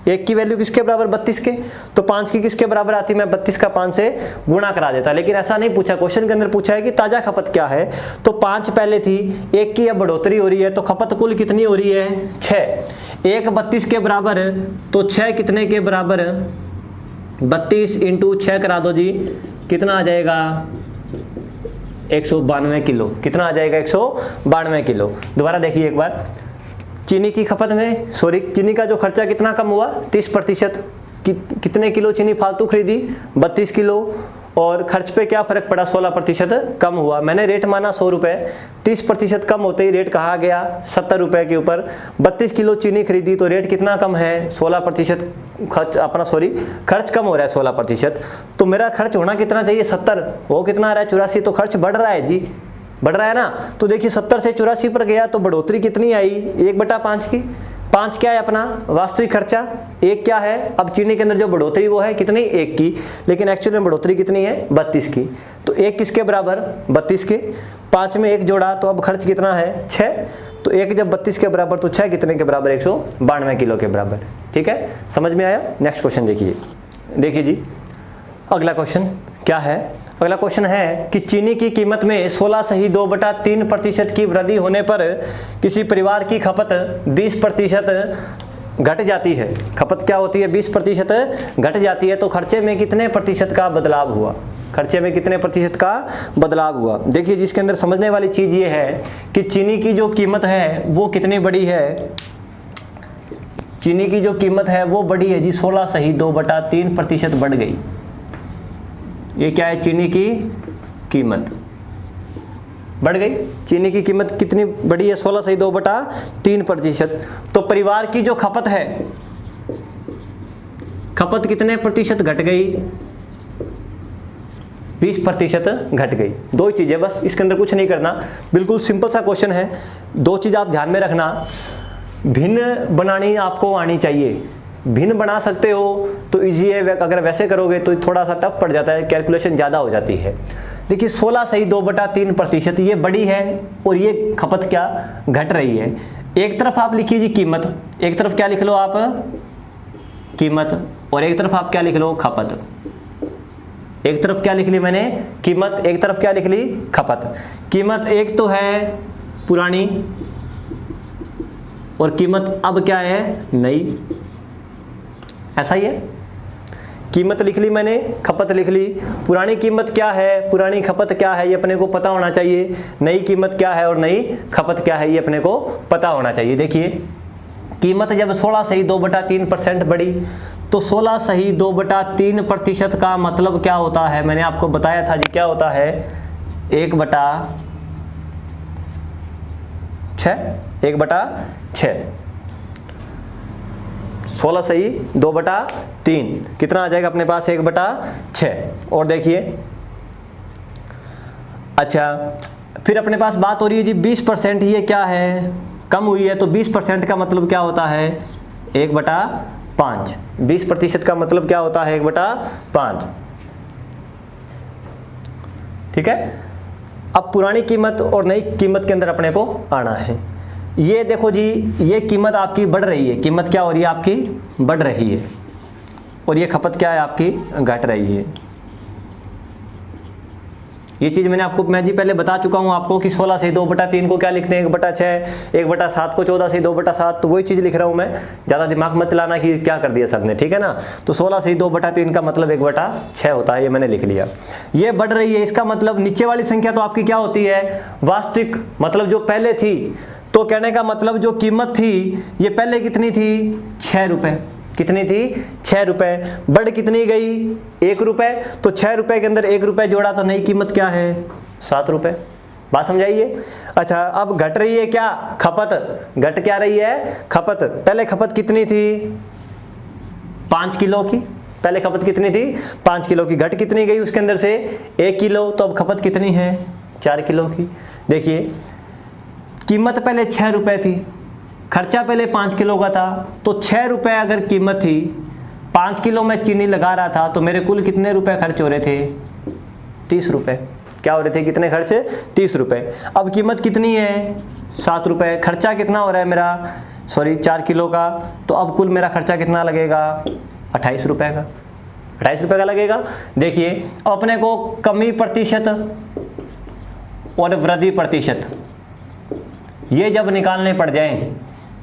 1 की वैल्यू किसके बराबर 32 के, तो 5 की किसके बराबर आती, मैं 32 का 5 से गुणा करा देता। लेकिन ऐसा नहीं पूछा, क्वेश्चन के अंदर पूछा है कि ताज़ा खपत क्या है। तो 5 पहले थी, 1 की अब बढ़ोतरी हो रही है तो खपत कुल कितनी हो रही है 6। 1 32 के बराबर तो 6 कितने के बराबर 32 × 6 करा दो जी, कितना आ जाएगा 192 किलो। कितना आ जाएगा 192 किलो। दोबारा देखिए एक बार, चीनी की खपत में चीनी का जो खर्चा कितना कम हुआ 30%। कितने किलो चीनी फालतू खरीदी 32 किलो, और खर्च पे क्या फर्क पड़ा 16% कम हुआ। मैंने रेट माना 100 रुपये, 30% कम होते ही रेट कहाँ गया 70 रुपये के ऊपर। 32 किलो चीनी खरीदी तो रेट कितना कम है 16% खर्च खर्च कम हो रहा है 16%। तो मेरा खर्च होना कितना चाहिए 70, वो कितना आ रहा है 84। तो खर्च बढ़ रहा है जी, बढ़ रहा है ना। तो देखिए 70 से 84 पर गया तो बढ़ोतरी कितनी आई 1/5 की। 5 क्या है अपना वास्तविक खर्चा, 1 क्या है अब चीनी के अंदर जो बढ़ोतरी वो है कितनी 1 की। लेकिन एक्चुअल में बढ़ोतरी कितनी है 32 की। तो 1 किसके बराबर 32 के, 5 में 1 जोड़ा तो अब खर्च कितना है 6। तो 1 जब 32 के बराबर तो 6 कितने के बराबर 192 किलो के बराबर। ठीक है, समझ में आया। नेक्स्ट क्वेश्चन देखिए जी, अगला क्वेश्चन क्या है, अगला क्वेश्चन है कि चीनी की कीमत में 16.2/3% की वृद्धि होने पर किसी परिवार की खपत 20% घट जाती है। खपत क्या होती है? 20% घट जाती है। तो खर्चे में कितने प्रतिशत का बदलाव हुआ? खर्चे में कितने प्रतिशत का बदलाव हुआ? देखिए जिसके अंदर समझने वाली चीज़ ये है कि चीनी की जो कीमत है वो कितनी बड़ी है। चीनी की जो कीमत है वो बड़ी है जी, 16.2/3% बढ़ गई। ये क्या है? चीनी की कीमत बढ़ गई। चीनी की कीमत कितनी बढ़ी है? 16.2/3%। तो परिवार की जो खपत है, खपत कितने प्रतिशत घट गई? 20% घट गई। दो ही चीजें बस, इसके अंदर कुछ नहीं करना, बिल्कुल सिंपल सा क्वेश्चन है। दो चीज आप ध्यान में रखना, भिन्न बनानी आपको आनी चाहिए। भिन्न बना सकते हो तो इजी है, अगर वैसे करोगे तो थोड़ा सा टफ पड़ जाता है, कैलकुलेशन ज़्यादा हो जाती है। देखिए 16.2/3% ये बड़ी है और ये खपत क्या घट रही है। एक तरफ आप लिखिए जी कीमत, एक तरफ क्या लिख लो आप? कीमत, और एक तरफ आप क्या लिख लो? खपत। एक तरफ क्या लिख ली मैंने? कीमत, एक तरफ क्या लिख ली? खपत। कीमत एक तो है पुरानी और कीमत अब क्या है? नई। ऐसा ही है, कीमत लिख ली मैंने, खपत लिख ली। पुरानी कीमत क्या है, पुरानी खपत क्या है, ये अपने को पता होना चाहिए। नई कीमत क्या है और नई खपत क्या है, ये अपने को पता होना चाहिए। देखिए कीमत जब 16.2/3% बढ़ी तो 16.2/3% का मतलब क्या होता है? मैंने आपको बताया था जी, क्या होता है? 1/6। 1/6। 16.2/3 कितना आ जाएगा अपने पास? 1/6। और देखिए अच्छा, फिर अपने पास बात हो रही है जी 20%, ये क्या है? कम हुई है। तो 20% का मतलब क्या होता है? 1/5। 20% का मतलब क्या होता है? 1/5। ठीक है। अब पुरानी कीमत और नई कीमत के अंदर अपने को आना है। ये देखो जी, ये कीमत आपकी बढ़ रही है। कीमत क्या हो रही है? आपकी बढ़ रही है। और ये खपत क्या है? आपकी घट रही है। ये चीज़ मैं जी पहले बता चुका हूँ आपको कि 16.2/3 को क्या लिखते हैं? 1/6। 1/7 को 14.2/7। तो वही चीज़ लिख रहा हूँ मैं, ज़्यादा दिमाग मत चलाना कि क्या कर दिया सर ने, ठीक है ना। तो 16.2/3 का मतलब 1/6 होता है, ये मैंने लिख लिया। ये बढ़ रही है, इसका मतलब नीचे वाली संख्या तो आपकी क्या होती है? वास्तविक, मतलब जो पहले थी। तो कहने का मतलब जो कीमत थी ये पहले कितनी थी? 6 रुपये। कितनी थी? 6 रुपये। बढ़ कितनी गई? 1 रुपये। तो 6 रुपये के अंदर 1 रुपये जोड़ा तो नई कीमत क्या है? 7 रुपये। बात समझाइए। अच्छा, अब घट रही है क्या? खपत। घट क्या रही है? खपत। पहले खपत कितनी थी? 5 किलो की। पहले खपत कितनी थी? 5 किलो की। घट कितनी गई उसके अंदर से? 1 किलो। तो अब खपत कितनी है? 4 किलो की। देखिए कीमत पहले 6 रुपये थी, खर्चा पहले 5 किलो का था। तो 6 रुपये अगर कीमत थी, 5 किलो में चीनी लगा रहा था, तो मेरे कुल कितने रुपए खर्च हो रहे थे? 30 रुपये। क्या हो रहे थे? कितने खर्च? 30 रुपये। अब कीमत कितनी है? 7 रुपये। खर्चा कितना हो रहा है मेरा? 4 किलो का। तो अब कुल मेरा खर्चा कितना लगेगा? 28 रुपये का। 28 रुपये का लगेगा। देखिए अब अपने को कमी प्रतिशत और वृद्धि प्रतिशत ये जब निकालने पड़ जाएं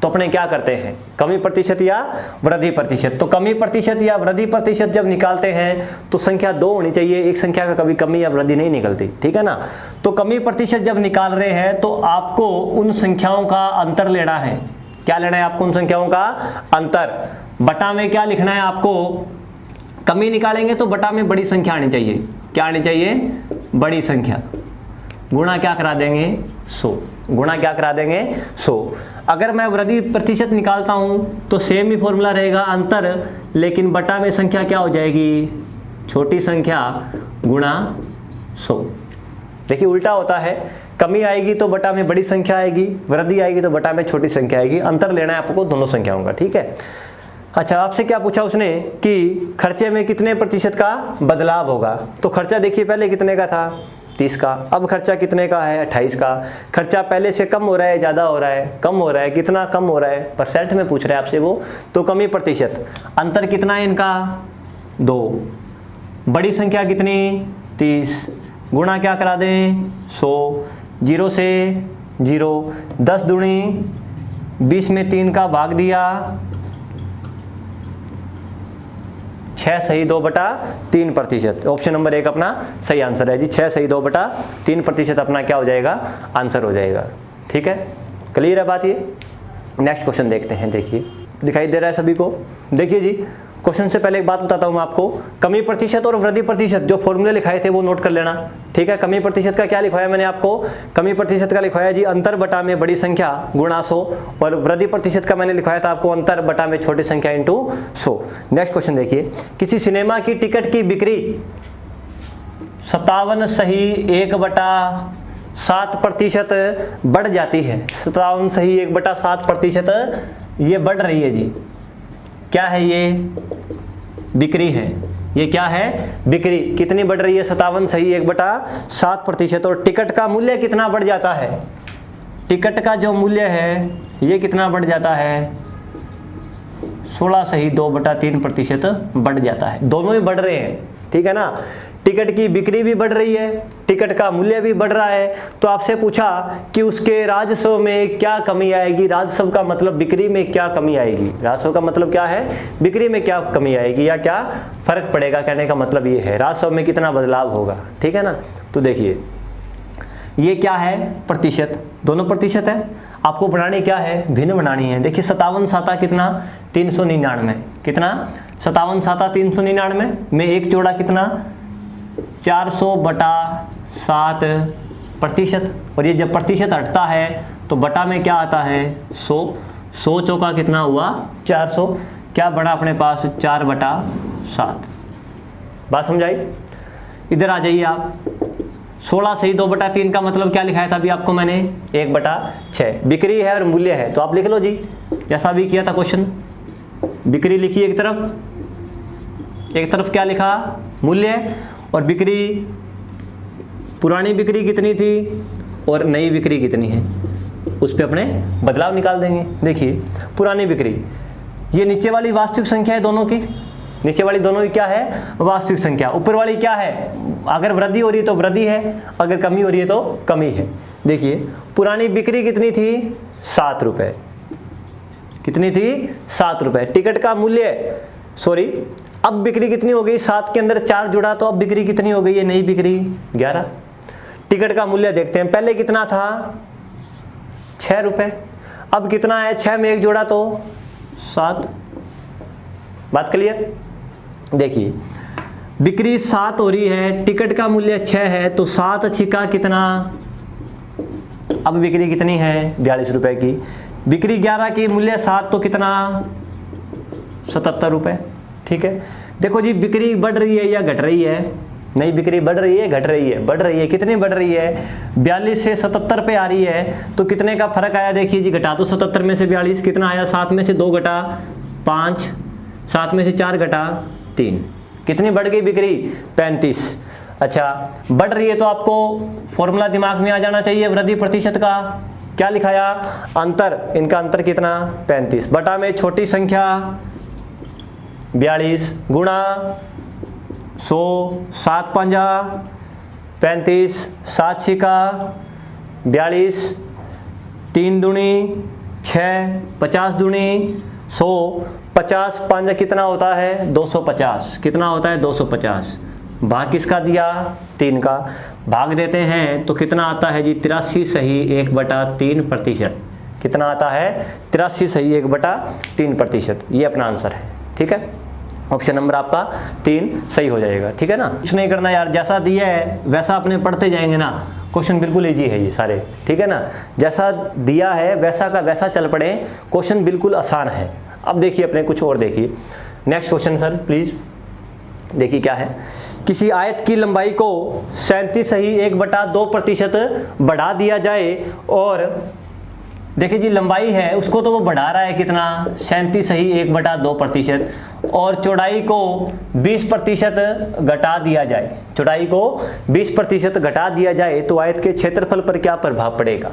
तो अपने क्या करते हैं? कमी प्रतिशत या वृद्धि प्रतिशत। तो कमी प्रतिशत या वृद्धि प्रतिशत जब निकालते हैं तो संख्या 2 होनी चाहिए, एक संख्या का कभी कमी या वृद्धि नहीं निकलती, ठीक है ना। तो कमी प्रतिशत जब निकाल रहे हैं तो आपको उन संख्याओं का अंतर लेना है। क्या लेना है आपको? उन संख्याओं का अंतर। बटा में क्या लिखना है आपको? कमी निकालेंगे तो बटा में बड़ी संख्या आनी चाहिए। क्या आनी चाहिए? बड़ी संख्या। गुणा क्या करा देंगे? 100। गुणा क्या करा देंगे? 100। अगर मैं वृद्धि प्रतिशत निकालता हूं तो सेम ही फॉर्मूला रहेगा, अंतर, लेकिन बटा में संख्या क्या हो जाएगी? छोटी संख्या गुणा 100। देखिए उल्टा होता है, कमी आएगी तो बटा में बड़ी संख्या आएगी, वृद्धि आएगी तो बटा में छोटी संख्या आएगी। अंतर लेना है आपको दोनों संख्याओं का, ठीक है। अच्छा, आपसे क्या पूछा उसने कि खर्चे में कितने प्रतिशत का बदलाव होगा। तो खर्चा देखिए पहले कितने का था? 30 का। अब खर्चा कितने का है? 28 का। खर्चा पहले से कम हो रहा है, ज़्यादा हो रहा है? कम हो रहा है। कितना कम हो रहा है? परसेंट में पूछ रहे हैं आपसे वो। तो कमी प्रतिशत। अंतर कितना है इनका? 2। बड़ी संख्या कितनी? 30 गुणा क्या करा दें 100, 0 से 0, 10 दूनी 20 में 3 का भाग दिया, 6 सही 2/3%। ऑप्शन नंबर 1 अपना सही आंसर है जी। 6 सही 2/3% अपना क्या हो जाएगा, आंसर हो जाएगा। ठीक है, क्लियर है बात ये। नेक्स्ट क्वेश्चन देखते हैं। देखिए दिखाई दे रहा है सभी को। देखिए जी, क्वेश्चन से पहले एक बात बताता हूँ मैं आपको। कमी प्रतिशत और वृद्धि प्रतिशत जो फॉर्मूले लिखाए थे वो नोट कर लेना। ठीक है, कमी प्रतिशत का क्या लिखवाया मैंने आपको, कमी प्रतिशत का लिखवाया जी अंतर बटा में बड़ी संख्या गुणा 100, और वृद्धि प्रतिशत का मैंने लिखवाया था आपको अंतर बटा में छोटी संख्या इंटू 100। नेक्स्ट क्वेश्चन देखिए, किसी सिनेमा की टिकट की बिक्री 57 सही 1/7% बढ़ जाती है। 57 सही 1/7% ये बढ़ रही है जी। क्या है ये, बिक्री है। ये क्या है, बिक्री कितनी बढ़ रही है, 57 सही 1/7%। और टिकट का मूल्य कितना बढ़ जाता है, टिकट का जो मूल्य है ये कितना बढ़ जाता है, 16 सही 2/3% बढ़ जाता है। दोनों ही बढ़ रहे हैं, ठीक है ना। टिकट की बिक्री भी बढ़ रही है, टिकट का मूल्य भी बढ़ रहा है। तो आपसे पूछा कि उसके राजस्व में क्या कमी आएगी। राजस्व का मतलब बिक्री में क्या कमी आएगी, राजस्व का मतलब क्या है, बिक्री में क्या कमी आएगी या क्या फर्क पड़ेगा। कहने का मतलब ये है राजस्व में कितना बदलाव होगा, ठीक है ना। तो देखिए ये क्या है, प्रतिशत, दोनों प्रतिशत है। आपको बनानी क्या है, भिन्न बनानी है। देखिए 57 साता कितना 399, कितना 57 साता 399 में एक जोड़ा कितना 400/7%। और ये जब प्रतिशत हटता है तो बटा में क्या आता है 100, 100 चौका कितना हुआ 400, क्या बड़ा अपने पास 4/7। बात समझाई। इधर आ जाइए आप, 16 सही 2/3 का मतलब क्या लिखाया था अभी आपको मैंने 1/6। बिक्री है और मूल्य है तो आप लिख लो जी, जैसा भी किया था क्वेश्चन। बिक्री लिखी एक तरफ क्या लिखा मूल्य, और बिक्री पुरानी बिक्री कितनी थी और नई बिक्री कितनी है उस पे अपने बदलाव निकाल देंगे। देखिए पुरानी बिक्री, ये नीचे वाली वास्तविक संख्या है दोनों की, नीचे वाली दोनों की क्या है वास्तविक संख्या, ऊपर वाली क्या है, अगर वृद्धि हो रही है तो वृद्धि है, अगर कमी हो रही है तो कमी है। देखिए पुरानी बिक्री कितनी थी 7 रुपये, कितनी थी 7 रुपये। टिकट का मूल्य अब बिक्री कितनी हो गई, 7 के अंदर 4 जुड़ा तो अब बिक्री कितनी हो गई है, नई बिक्री 11। टिकट का मूल्य देखते हैं, पहले कितना था 6 रुपये, अब कितना है 6 में 1 जोड़ा तो 7। बात क्लियर। देखिए बिक्री 7 हो रही है, टिकट का मूल्य 6 है तो 7 छिका कितना, अब बिक्री कितनी है 42 रुपये की। बिक्री 11 की, मूल्य 7 तो कितना 77 रुपये। ठीक है, देखो जी बिक्री बढ़ रही है या घट रही है, नई बिक्री बढ़ रही है घट रही है, बढ़ रही है, कितनी बढ़ रही है 42 से 77 पे आ रही है तो कितने का फर्क आया। देखिए जी घटा दो 77 में से 42, कितना आया 7 में से 2 घटा 5, 7 में से 4 घटा 3, कितनी बढ़ गई बिक्री 35। अच्छा बढ़ रही है तो आपको फॉर्मूला दिमाग में आ जाना चाहिए वृद्धि प्रतिशत का, क्या लिखाया अंतर, इनका अंतर कितना 35 बटा में छोटी संख्या 42 गुणा 100, 7 पंजा 35, 7 छिका 42, 3 दूनी 6, 50 दूनी 100, 50 पंजा कितना होता है 250, कितना होता है 250। भाग किसका दिया 3 का, भाग देते हैं तो कितना आता है जी 83 सही 1/3%। कितना आता है 83 सही 1/3%। ये अपना आंसर है, ठीक है। ऑप्शन नंबर आपका 3 सही हो जाएगा, ठीक है ना। कुछ नहीं करना यार, जैसा दिया है वैसा अपने पढ़ते जाएंगे ना, क्वेश्चन बिल्कुल इजी है ये सारे, ठीक है ना। जैसा दिया है वैसा का वैसा चल पड़े, क्वेश्चन बिल्कुल आसान है। अब देखिए अपने कुछ और देखिए, नेक्स्ट क्वेश्चन सर प्लीज। देखिए क्या है, किसी आयत की लंबाई को 37 सही 1/2% बढ़ा दिया जाए, और देखिए जी लंबाई है उसको तो वो बढ़ा रहा है कितना 37 सही 1/2%, और चौड़ाई को 20% घटा दिया जाए, चौड़ाई को 20% घटा दिया जाए तो आयत के क्षेत्रफल पर क्या प्रभाव पड़ेगा।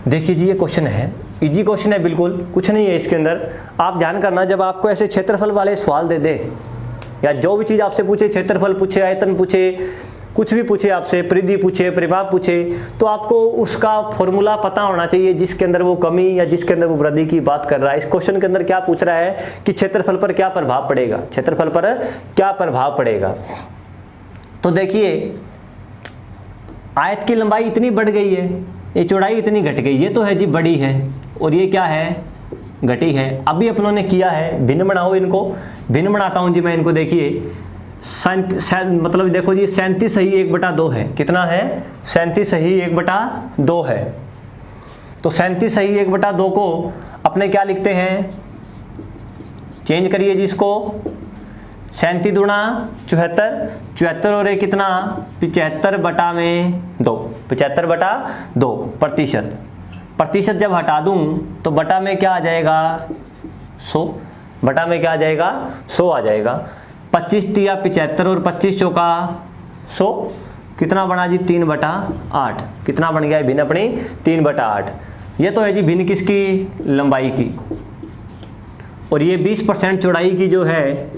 देखिए जी ये क्वेश्चन है, इजी क्वेश्चन है बिल्कुल, कुछ नहीं है इसके अंदर। आप ध्यान करना, जब आपको ऐसे क्षेत्रफल वाले सवाल दे दे या जो भी चीज़ आपसे पूछे, क्षेत्रफल पूछे, आयतन पूछे, कुछ भी पूछे आपसे, परिधि पूछे, परिमाप पूछे, तो आपको उसका फॉर्मूला पता होना चाहिए जिसके अंदर वो कमी या जिसके अंदर वो वृद्धि की बात कर रहा है। इस क्वेश्चन के अंदर क्या पूछ रहा है कि क्षेत्रफल पर क्या प्रभाव पड़ेगा, क्षेत्रफल पर क्या प्रभाव पड़ेगा। तो देखिए आयत की लंबाई इतनी बढ़ गई है, ये चौड़ाई इतनी घट गई, ये तो है जी बड़ी है, और ये क्या है, घटी है। अभी अपनों ने किया है भिन्न बनाओ, इनको भिन्न बनाता हूँ जी मैं इनको। देखिए मतलब देखो जी 37 सही 1/2 है, कितना है, 37 सही 1/2 है। तो 37 सही 1/2 को अपने क्या लिखते हैं, चेंज करिए जी इसको, 37 दूना 74, 74 और ये कितना 75/2, 75/2 प्रतिशत। प्रतिशत जब हटा दूं तो बटा में क्या आ जाएगा 100, बटा में क्या आ जाएगा 100 आ जाएगा। 25 तिया 75 और 25 चौका 100, कितना बना जी 3/8, कितना बन गया भिन्न अपनी 3/8। ये तो है जी भिन्न किसकी, लंबाई की। और ये 20% चौड़ाई की जो है,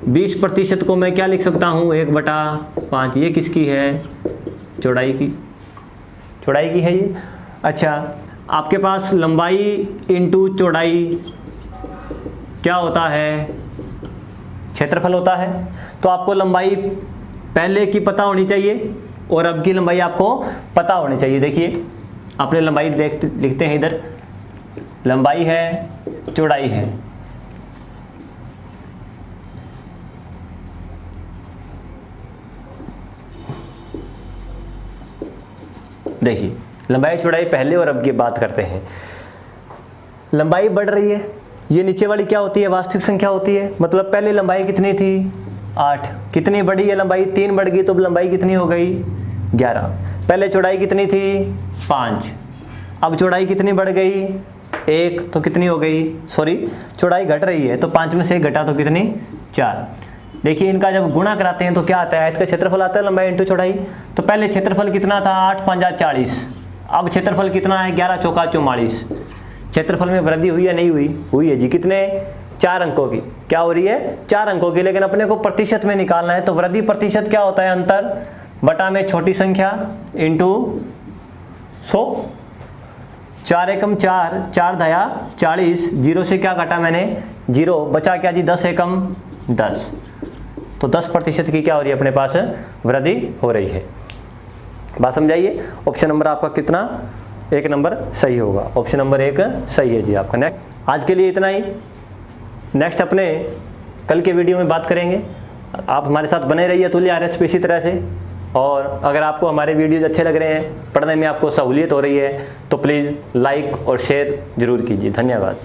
20% को मैं क्या लिख सकता हूँ 1/5, ये किसकी है, चौड़ाई की, चौड़ाई की है ये। अच्छा आपके पास लंबाई इंटू चौड़ाई क्या होता है, क्षेत्रफल होता है। तो आपको लंबाई पहले की पता होनी चाहिए और अब की लंबाई आपको पता होनी चाहिए। देखिए आपने लंबाई लिखते हैं इधर, लंबाई है, चौड़ाई है। देखिए लंबाई चौड़ाई पहले और अब की बात करते हैं। लंबाई बढ़ रही है, ये नीचे वाली क्या होती है, वास्तविक संख्या होती है। मतलब पहले लंबाई कितनी थी 8, कितनी बढ़ी है लंबाई, 3 बढ़ गई, तो लंबाई कितनी हो गई 11। पहले चौड़ाई कितनी थी 5, अब चौड़ाई कितनी बढ़ गई 1, तो कितनी हो गई, सॉरी चौड़ाई घट रही है तो 5 में से 1 घटा तो कितनी 4। देखिए इनका जब गुणा कराते हैं तो क्या आता है, आयत का क्षेत्रफल आता है लंबाई इंटू चौड़ाई। तो पहले क्षेत्रफल कितना था 8 5 40, अब क्षेत्रफल कितना है 11 चौका 44। क्षेत्रफल में वृद्धि हुई या नहीं हुई, हुई है जी, कितने 4 अंकों की, क्या हो रही है 4 अंकों की। लेकिन अपने को प्रतिशत में निकालना है, तो वृद्धि प्रतिशत क्या होता है, अंतर बटा में छोटी संख्या इंटू 100। 4 एकम 4, 4 दया 40, 0 से क्या काटा मैंने 0, बचा क्या जी 10 एकम 10। तो 10% की क्या हो रही है अपने पास वृद्धि हो रही है। बात समझाइए। ऑप्शन नंबर आपका कितना, 1 नंबर सही होगा, ऑप्शन नंबर 1 सही है जी आपका। नेक्स्ट आज के लिए इतना ही, नेक्स्ट अपने कल के वीडियो में बात करेंगे। आप हमारे साथ बने रहिए तुल्य आरएस पे इसी तरह से। और अगर आपको हमारे वीडियोज़ अच्छे लग रहे हैं, पढ़ने में आपको सहूलियत हो रही है, तो प्लीज़ लाइक और शेयर ज़रूर कीजिए। धन्यवाद।